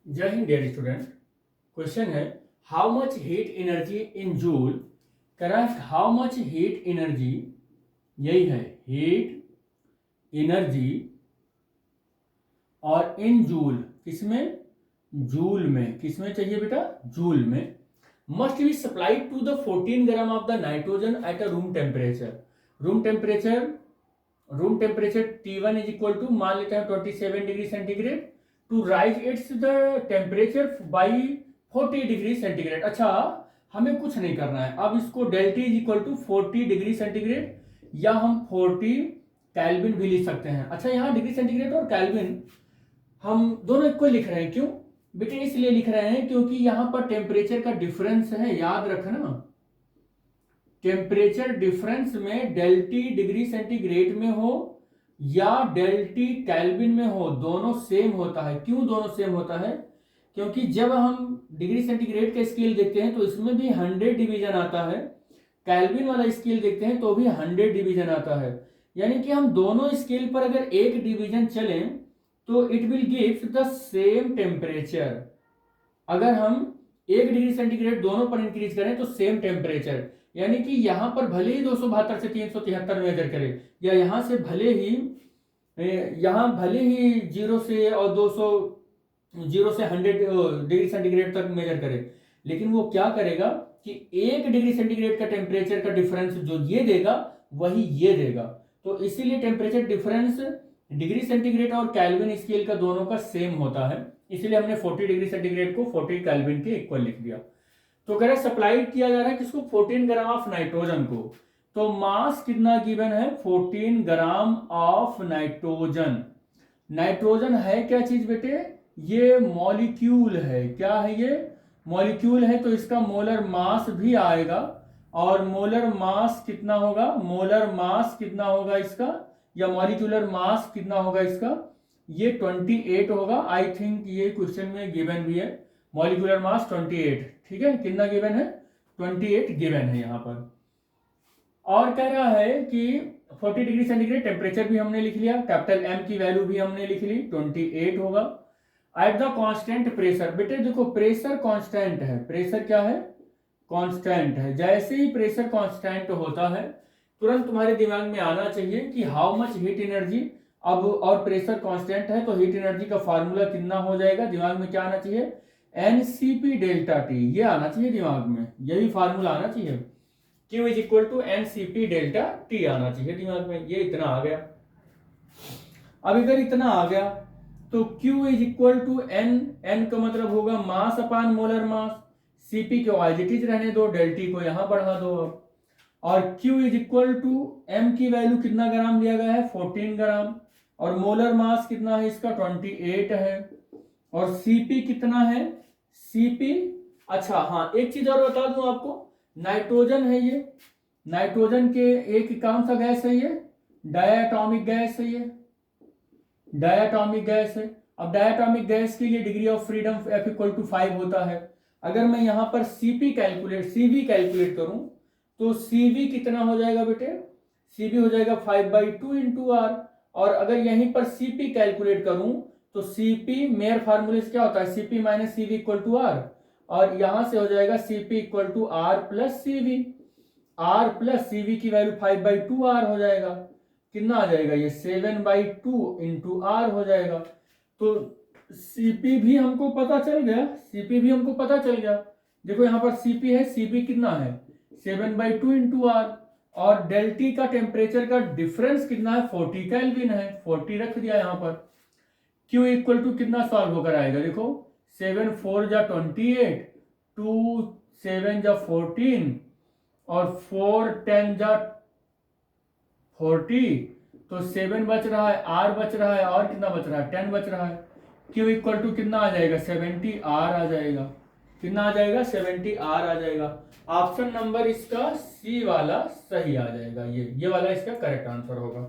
जय Hind dear student. Question है how much heat energy in joule. Correct, how much heat energy, यही है heat energy, और in joule, किसमें, जूल में, किसमें चाहिए बेटा, जूल में, must be supplied to the 14 gram of the nitrogen at a room temperature. Room temperature T1 is equal to, मान लेते हैं 27 degree centigrade, to rise its the temperature by 40 degree centigrade. अच्छा, हमें कुछ नहीं करना है, अब इसको delta T is equal to 40 degree centigrade, या हम 40 कैल्विन भी लिख सकते हैं। अच्छा, यहाँ डिग्री सेंटीग्रेड और कैल्विन हम दोनों इक्वल लिख रहे हैं, क्यों बेटे, इसलिए लिख रहे हैं क्योंकि यहां पर टेम्परेचर का डिफरेंस है, याद रखना, टेम्परेचर डिफरेंस में डेल्टी डिग्री सेंटीग्रेड में हो या डेल्टी केल्विन में हो, दोनों सेम होता है। क्यों दोनों सेम होता है? क्योंकि जब हम डिग्री सेंटीग्रेड का स्केल देखते हैं तो इसमें भी 100 डिवीजन आता है, केल्विन वाला स्केल देखते हैं तो भी 100 डिवीजन आता है। यानी कि हम दोनों स्केल पर अगर एक डिवीजन चलें तो it will gives the same temperature. अगर हम 1 डिग्री सेंटीग्रेड दोनों पर इंक्रीज करें तो सेम टेम्परेचर, यानी कि यहां पर भले ही 272 से 373 मेजर करें, या यहां से भले ही 0 से और 200, 0 से 100 डिग्री सेंटीग्रेड तक मेजर करे, लेकिन वो क्या करेगा कि 1 डिग्री सेंटीग्रेड का टेम्परेचर का डिफरेंस जो ये देगा वही ये देगा। तो इसीलिए टेम्परेचर डिफरेंस डिग्री सेंटीग्रेड और कैल्विन स्केल का दोनों का सेम होता है, इसलिए हमने 40 डिग्री सेंटीग्रेड को 40 कैल्विन के इक्वल लिख दिया। तो कह रहे सप्लाई किया जा रहा है किसको, 14 ग्राम ऑफ नाइट्रोजन को। तो मास कितना गिवन है, 14 ग्राम ऑफ नाइट्रोजन। नाइट्रोजन है क्या चीज बेटे, ये मॉलिक्यूल है। क्या है ये, मॉलिक्यूल है, तो इसका मोलर मास भी आएगा। और मोलर मास कितना होगा, मोलर मास कितना होगा इसका, या मॉलिक्यूलर मास कितना होगा इसका, ये 28 होगा। आई थिंक ये क्वेश्चन में गिवन भी है, मॉलिक्यूलर मास 28। ठीक है, कितना गिवन है, 28 गिवन है यहां पर। और कह रहा है कि 40 डिग्री सेंटीग्रेड टेम्परेचर भी हमने लिख लिया, कैपिटल एम की वैल्यू भी हमने लिख ली, 28 होगा। एट द कांस्टेंट प्रेशर, बेटे देखो प्रेशर कांस्टेंट है, प्रेशर क्या है, कांस्टेंट है। जैसे ही प्रेशर कांस्टेंट होता है तुरंत तुम्हारे दिमाग में आना चाहिए कि हाउ मच हीट एनर्जी। अब और प्रेशर कांस्टेंट है तो हीट एनर्जी का फार्मूला कितना हो जाएगा, दिमाग में क्या आना चाहिए, एनसीपी डेल्टा टी, ये आना चाहिए दिमाग में, यही फार्मूला आना चाहिए, Q is equal to NCP delta T आना चाहिए दिमाग में। ये इतना आ गया। अब अगर इतना आ गया तो Q is equal to N, N का मतलब होगा mass upon molar mass, CP को एज इट इज रहने दो, डेल्टी को यहां बढ़ा दो। और Q is equal to M की वैल्यू कितना ग्राम दिया गया है, 14 ग्राम, और मोलर मास कितना है इसका, 28 है। और Cp कितना है, Cp, अच्छा हाँ एक चीज और बता दूं आपको, नाइट्रोजन है ये, नाइट्रोजन के एक कौन सा गैस है ये, डायटोमिक गैस है ये, डायटोमिक गैस है। अब डायटोमिक गैस के लिए degree of freedom F equal to 5 होता है। अगर मैं यहां पर Cv कैलकुलेट करूं तो Cv कितना हो जाएगा बेटे, Cv हो जाएगा 5/2 इंटू आर। और अगर यहीं पर Cp कैलकुलेट करूं तो Cp मेयर फार्मूले से क्या होता है, Cp minus Cv equal to R, और यहां से हो जाएगा Cp equal to R plus Cv, R plus Cv की वैल्यू 5/2 आर हो जाएगा। कितना आ जाएगा ये, 7/2 इंटू आर हो जाएगा। तो Cp भी हमको पता चल गया, Cp भी हमको पता चल गया। देखो यहां पर Cp है, Cp कितना है, 7/2 इंटू आर, और डेल्टी का टेम्परेचर का डिफरेंस कितना है, 40 केल्विन है, 40 रख दिया यहां पर। Q इक्वल टू कितना सॉल्व होकर आएगा, देखो 7 4 जा 28, 2 7 जा 14, और 4 10 जा 40, तो 7 बच रहा है, R बच रहा है, और कितना बच रहा है, 10 बच रहा है। Q इक्वल टू कितना आ जाएगा, 70 R आ जाएगा। कितना आ जाएगा, 70 R आ जाएगा। ऑप्शन नंबर इसका सी वाला सही आ जाएगा, ये वाला इसका करेक्ट आंसर होगा।